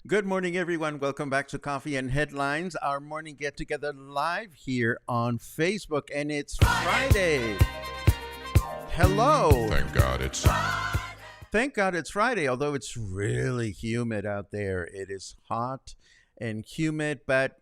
Good morning, everyone. Welcome back to Coffee and Headlines, our morning get together live here on Facebook, and it's Friday. Hello. Thank God it's Friday, although it's really humid out there. It is hot and humid, but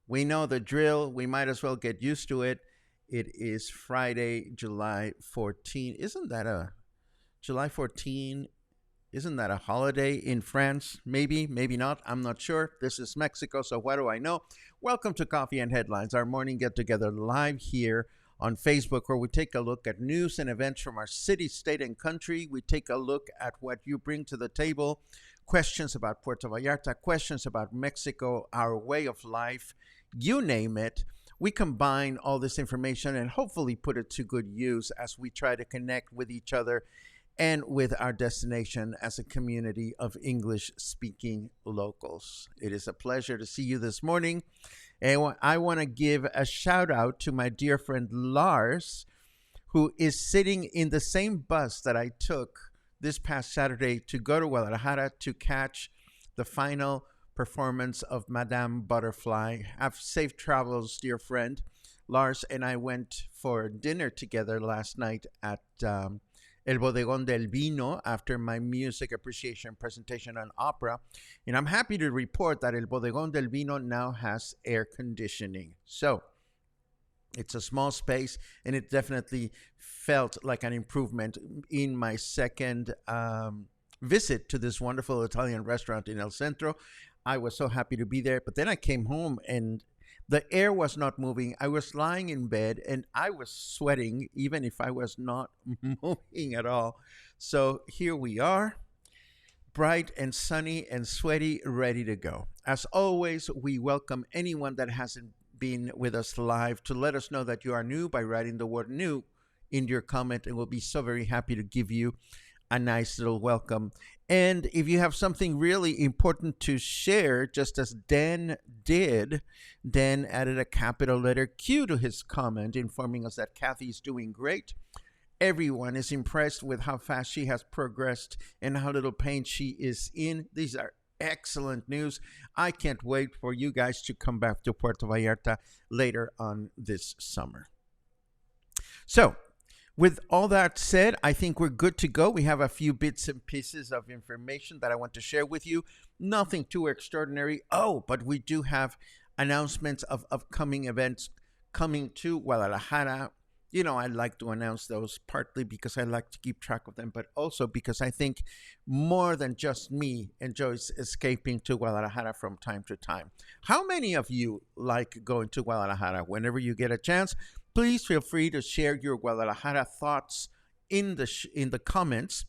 we know the drill. We might as well get used to it. It is Friday, July 14. Isn't that a July 14? Isn't that a holiday in France? Maybe, maybe not. I'm not sure. This is Mexico, so what do I know? Welcome to Coffee and Headlines, our morning get-together live here on Facebook, where we take a look at news and events from our city, state, and country. We take a look at what you bring to the table, questions about Puerto Vallarta, questions about Mexico, our way of life, you name it. We combine all this information and hopefully put it to good use as we try to connect with each other and with our destination as a community of English-speaking locals. It is a pleasure to see you this morning. And I want to give a shout out to my dear friend Lars, who is sitting in the same bus that I took this past Saturday to go to Guadalajara to catch the final performance of Madame Butterfly. Have safe travels, dear friend. Lars and I went for dinner together last night at El Bodegón del Vino after my music appreciation presentation on opera. And I'm happy to report that El Bodegón del Vino now has air conditioning. So it's a small space, and it definitely felt like an improvement in my second visit to this wonderful Italian restaurant in El Centro. I was so happy to be there. But then I came home and the air was not moving. I was lying in bed and I was sweating, even if I was not moving at all. So here we are, bright and sunny and sweaty, ready to go. As always, we welcome anyone that hasn't been with us live to let us know that you are new by writing the word new in your comment, and we'll be so very happy to give you a nice little welcome. And if you have something really important to share, just as Dan did, Dan added a capital letter Q to his comment, informing us that Kathy is doing great. Everyone is impressed with how fast she has progressed and how little pain she is in. These are excellent news. I can't wait for you guys to come back to Puerto Vallarta later on this summer. So, with all that said, I think we're good to go. We have a few bits and pieces of information that I want to share with you. Nothing too extraordinary. Oh, but we do have announcements of upcoming events coming to Guadalajara. You know, I like to announce those partly because I like to keep track of them, but also because I think more than just me enjoys escaping to Guadalajara from time to time. How many of you like going to Guadalajara? Whenever you get a chance, please feel free to share your Guadalajara thoughts in the comments,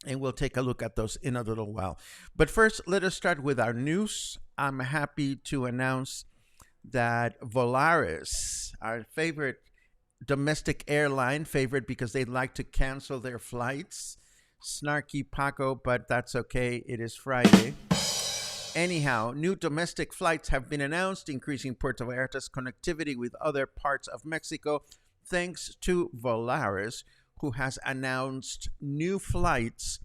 and we'll take a look at those in a little while. But first, let us start with our news. I'm happy to announce that Volaris, our favorite domestic airline, favorite because they like to cancel their flights. Snarky Paco, but that's okay. It is Friday. Anyhow, new domestic flights have been announced, increasing Puerto Vallarta's connectivity with other parts of Mexico, thanks to Volaris, who has announced new flights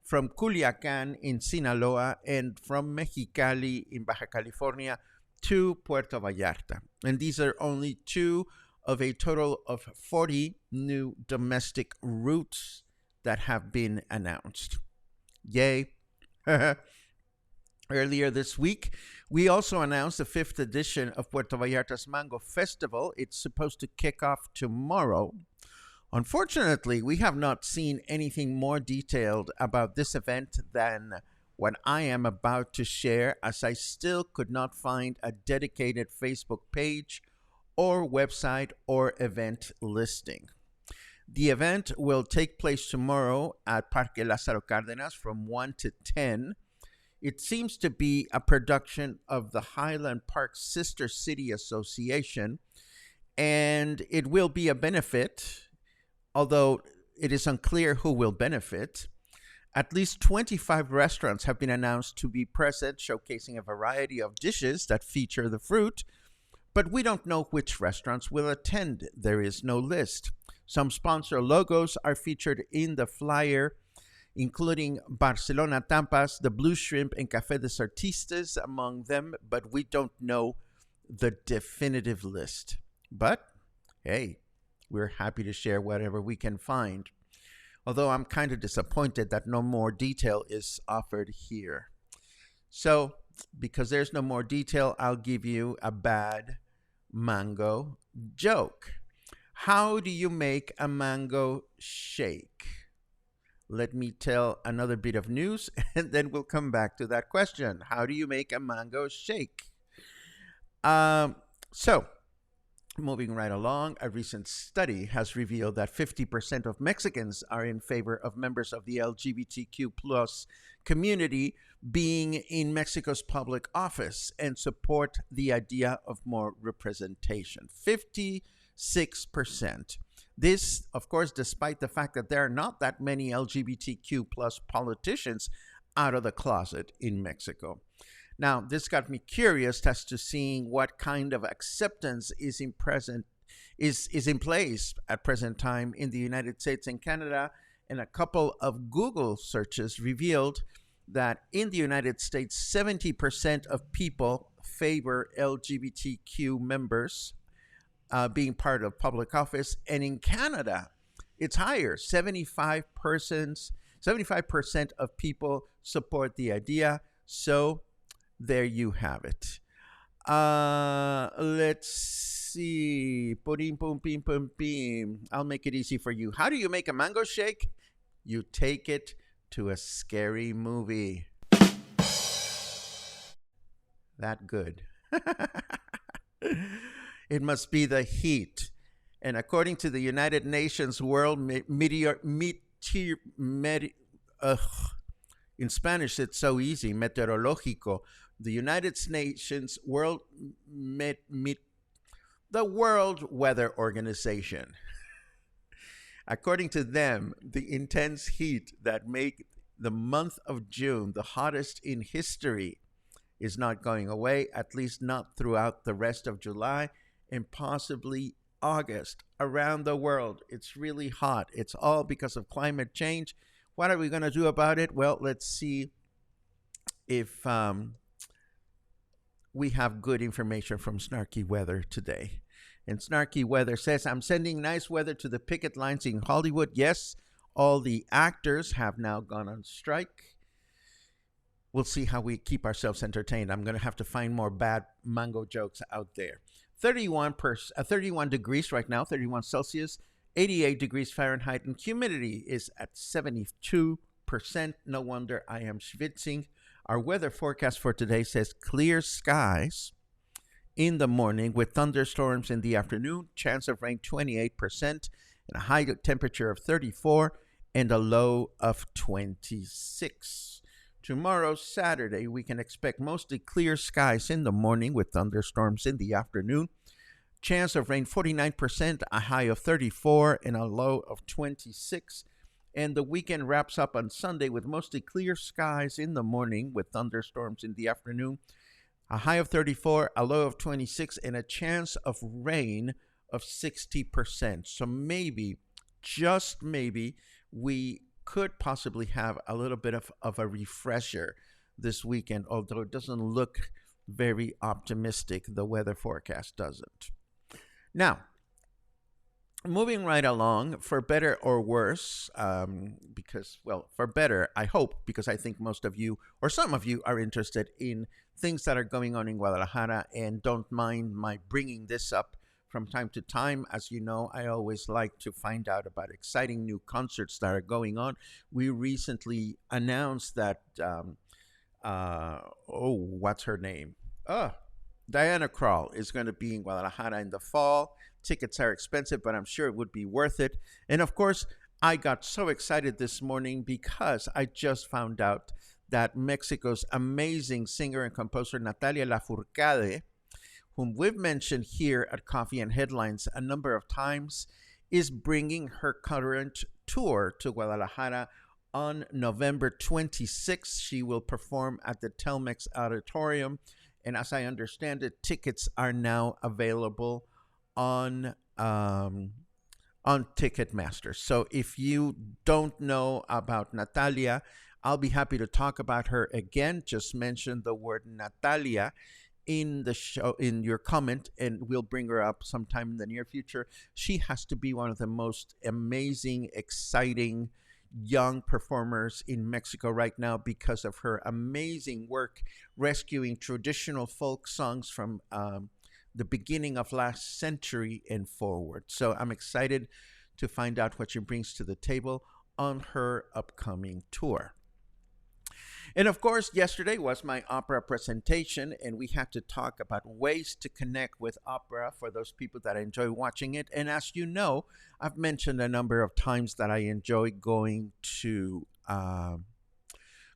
from Culiacan in Sinaloa and from Mexicali in Baja California to Puerto Vallarta. And these are only two of a total of 40 new domestic routes that have been announced. Yay. Earlier this week, we also announced the 5th edition of Puerto Vallarta's Mango Festival. It's supposed to kick off tomorrow. Unfortunately, we have not seen anything more detailed about this event than what I am about to share, as I still could not find a dedicated Facebook page or website or event listing. The event will take place tomorrow at Parque Lázaro Cárdenas from 1 to 10. It seems to be a production of the Highland Park Sister City Association, and it will be a benefit, although it is unclear who will benefit. At least 25 restaurants have been announced to be present, showcasing a variety of dishes that feature the fruit, but we don't know which restaurants will attend. There is no list. Some sponsor logos are featured in the flyer, including Barcelona Tapas, the Blue Shrimp, and Café des Artistes among them, but we don't know the definitive list. But, hey, we're happy to share whatever we can find. Although I'm kind of disappointed that no more detail is offered here. So, because there's no more detail, I'll give you a bad mango joke. How do you make a mango shake? Let me tell another bit of news, and then we'll come back to that question. How do you make a mango shake? So, moving right along, a recent study has revealed that 50% of Mexicans are in favor of members of the LGBTQ plus community being in Mexico's public office and support the idea of more representation. 56%. This, of course, despite the fact that there are not that many LGBTQ plus politicians out of the closet in Mexico. Now, this got me curious as to seeing what kind of acceptance is in place at present time in the United States and Canada, and a couple of Google searches revealed that in the United States, 70% of people favor LGBTQ members being part of public office, and in Canada, it's higher. 75% of people support the idea. So there you have it. Let's see. I'll make it easy for you. How do you make a mango shake? You take it to a scary movie. That good. It must be the heat. And according to the United Nations World in Spanish, it's so easy, meteorológico. The United Nations the World Weather Organization. According to them, the intense heat that make the month of June the hottest in history is not going away, at least not throughout the rest of July and possibly August. Around the world, it's really hot. It's all because of climate change. What are we going to do about it? Well, let's see if we have good information from Snarky Weather today. And Snarky Weather says, I'm sending nice weather to the picket lines in Hollywood. Yes, all the actors have now gone on strike. We'll see how we keep ourselves entertained. I'm going to have to find more bad mango jokes out there. 31 degrees right now, 31 Celsius, 88 degrees Fahrenheit, and humidity is at 72%. No wonder I am schwitzing. Our weather forecast for today says clear skies in the morning with thunderstorms in the afternoon, chance of rain 28%, and a high temperature of 34 and a low of 26. Tomorrow, Saturday, we can expect mostly clear skies in the morning with thunderstorms in the afternoon. Chance of rain 49%, a high of 34 and a low of 26. And the weekend wraps up on Sunday with mostly clear skies in the morning with thunderstorms in the afternoon. A high of 34, a low of 26, and a chance of rain of 60%. So maybe, just maybe, we could possibly have a little bit of a refresher this weekend, although it doesn't look very optimistic. The weather forecast doesn't. Now, moving right along, for better or worse, because, well, for better, I hope, because I think most of you, or some of you, are interested in things that are going on in Guadalajara and don't mind my bringing this up from time to time. As you know, I always like to find out about exciting new concerts that are going on. We recently announced that, what's her name? Diana Krall is going to be in Guadalajara in the fall. Tickets are expensive, but I'm sure it would be worth it. And of course, I got so excited this morning because I just found out that Mexico's amazing singer and composer Natalia Lafourcade, whom we've mentioned here at Coffee and Headlines a number of times, is bringing her current tour to Guadalajara on November 26th. She will perform at the Telmex Auditorium. And as I understand it, tickets are now available on Ticketmaster. So if you don't know about Natalia, I'll be happy to talk about her again. Just mention the word Natalia in the show, in your comment, and we'll bring her up sometime in the near future. She has to be one of the most amazing, exciting young performers in Mexico right now because of her amazing work rescuing traditional folk songs from the beginning of last century and forward. So I'm excited to find out what she brings to the table on her upcoming tour. And of course, yesterday was my opera presentation, and we had to talk about ways to connect with opera for those people that enjoy watching it. And as you know, I've mentioned a number of times that I enjoy going to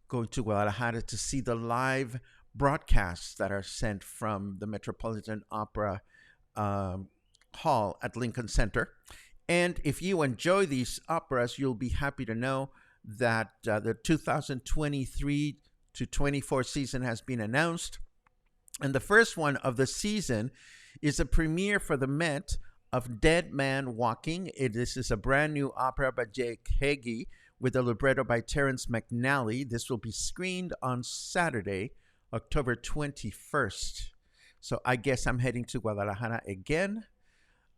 Guadalajara to see the live broadcasts that are sent from the Metropolitan Opera Hall at Lincoln Center. And if you enjoy these operas, you'll be happy to know that the 2023 to 24 season has been announced. And the first one of the season is a premiere for the Met of Dead Man Walking. This is a brand new opera by Jake Heggie with a libretto by Terrence McNally. This will be screened on Saturday, October 21st. So I guess I'm heading to Guadalajara again.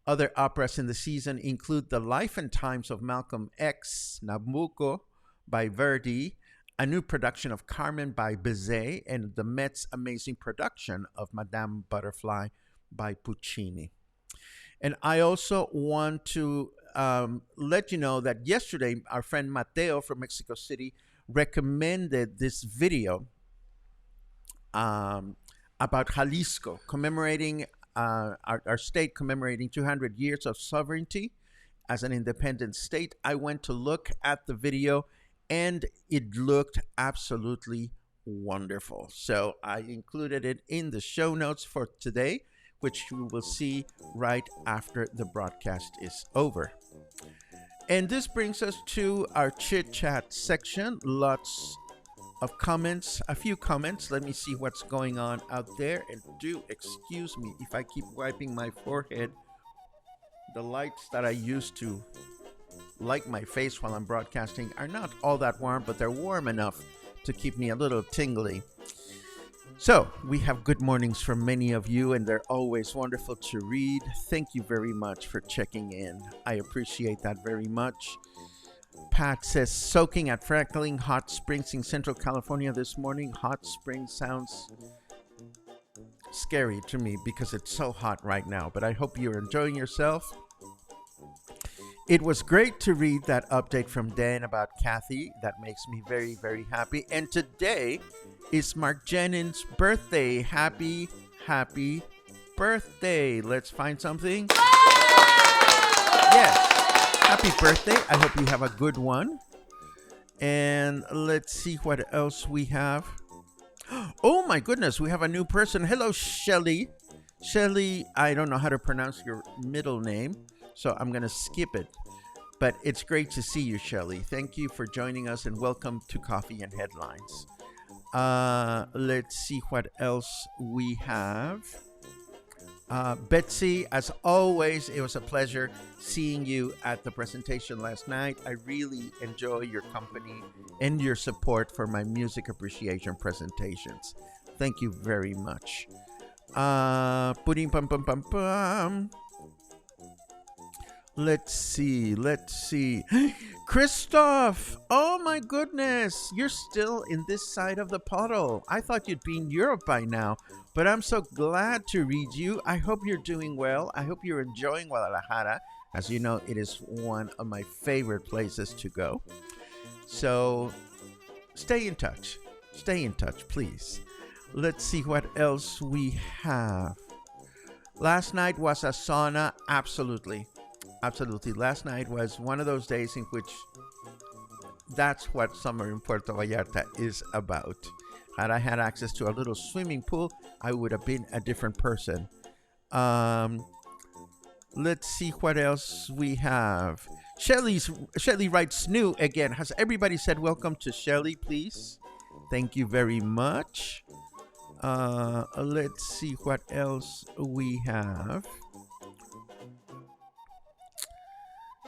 Other operas in the season include The Life and Times of Malcolm X, Nabucco by Verdi, a new production of Carmen by Bizet, and the Met's amazing production of Madame Butterfly by Puccini. And I also want to let you know that yesterday our friend Mateo from Mexico City recommended this video about Jalisco, commemorating our state commemorating 200 years of sovereignty as an independent state. I went to look at the video, and it looked absolutely wonderful. So I included it in the show notes for today, which you will see right after the broadcast is over. And this brings us to our chit-chat section. Lots of comments, a few comments. Let me see what's going on out there. And do excuse me if I keep wiping my forehead. The lights that I use to light my face while I'm broadcasting are not all that warm, but they're warm enough to keep me a little tingly. So we have good mornings from many of you, and they're always wonderful to read. Thank you very much for checking in. I appreciate that very much. Pat says, soaking at Franklin Hot Springs in Central California this morning. Hot Springs sounds scary to me because it's so hot right now, but I hope you're enjoying yourself. It was great to read that update from Dan about Kathy. That makes me very, very happy. And today is Mark Jennings' birthday. Happy birthday. Let's find something. Yes. Happy birthday. I hope you have a good one. And let's see what else we have. Oh my goodness, we have a new person. Hello, Shelly. Shelly, I don't know how to pronounce your middle name, so I'm going to skip it. But it's great to see you, Shelley. Thank you for joining us and welcome to Coffee and Headlines. Let's see what else we have. Betsy, as always, it was a pleasure seeing you at the presentation last night. I really enjoy your company and your support for my music appreciation presentations. Thank you very much. Pudding pum pum pum pum. Let's see. Christoph! Oh my goodness! You're still in this side of the puddle. I thought you'd be in Europe by now, but I'm so glad to read you. I hope you're doing well. I hope you're enjoying Guadalajara. As you know, it is one of my favorite places to go. So stay in touch. Stay in touch, please. Let's see what else we have. Last night was a sauna. Absolutely. Last night was one of those days in which that's what summer in Puerto Vallarta is about. Had I had access to a little swimming pool, I would have been a different person. Let's see what else we have. Shelley writes new again. Has everybody said welcome to Shelley, please? Thank you very much. Let's see what else we have.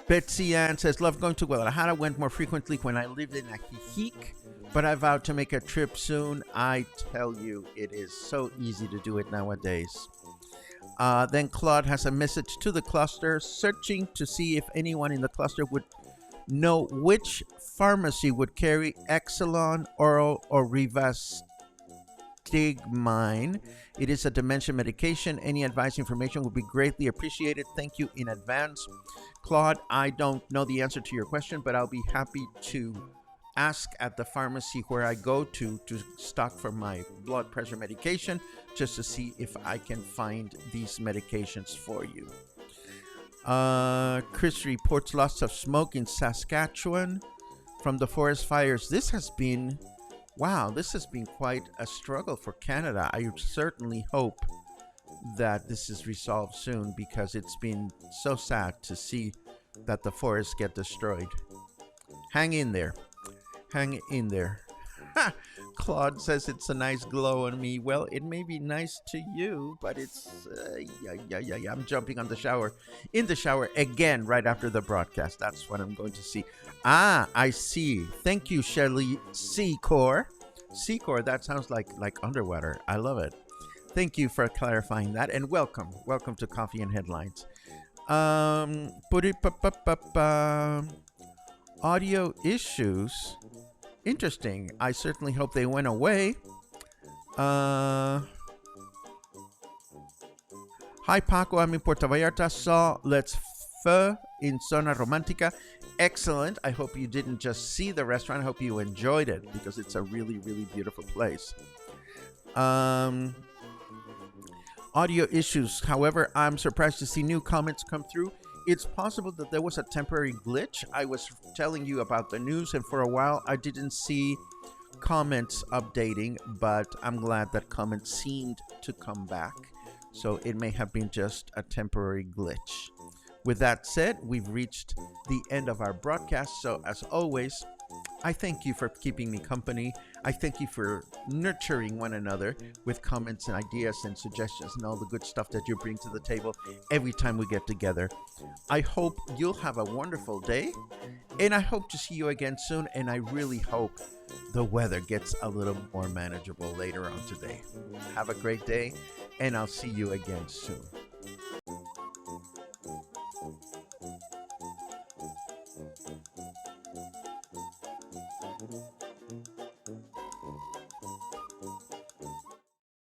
Betsy Ann says, love going to Guadalajara. Went more frequently when I lived in Ajijic, but I vowed to make a trip soon. I tell you, it is so easy to do it nowadays. Then Claude has a message to the cluster, searching to see if anyone in the cluster would know which pharmacy would carry Exelon, Oral, or Rivastigmine. It is a dementia medication. Any advice information would be greatly appreciated. Thank you in advance. Claude, I don't know the answer to your question, but I'll be happy to ask at the pharmacy where I go to stock for my blood pressure medication, just to see if I can find these medications for you. Chris reports lots of smoke in Saskatchewan from the forest fires. This has been quite a struggle for Canada. I certainly hope that this is resolved soon, because it's been so sad to see that the forests get destroyed. Hang in there. Claude says it's a nice glow on me. Well, it may be nice to you, but it's I'm jumping in the shower again right after the broadcast. That's what I'm going to see. I see. Thank you, Shelley Secor. Secor, that sounds like underwater. I love it. Thank you for clarifying that, and welcome to Coffee and Headlines. Audio issues. Interesting. I certainly hope they went away. Hi Paco, I'm in Puerto Vallarta. Saw Let's Feu in Zona Romantica. Excellent. I hope you didn't just see the restaurant. I hope you enjoyed it, because it's a really, really beautiful place. Audio issues. However, I'm surprised to see new comments come through. It's possible that there was a temporary glitch. I was telling you about the news, and for a while I didn't see comments updating, but I'm glad that comments seemed to come back. So it may have been just a temporary glitch. With that said, we've reached the end of our broadcast. So as always, I thank you for keeping me company. I thank you for nurturing one another with comments and ideas and suggestions and all the good stuff that you bring to the table every time we get together. I hope you'll have a wonderful day, and I hope to see you again soon, and I really hope the weather gets a little more manageable later on today. Have a great day, and I'll see you again soon.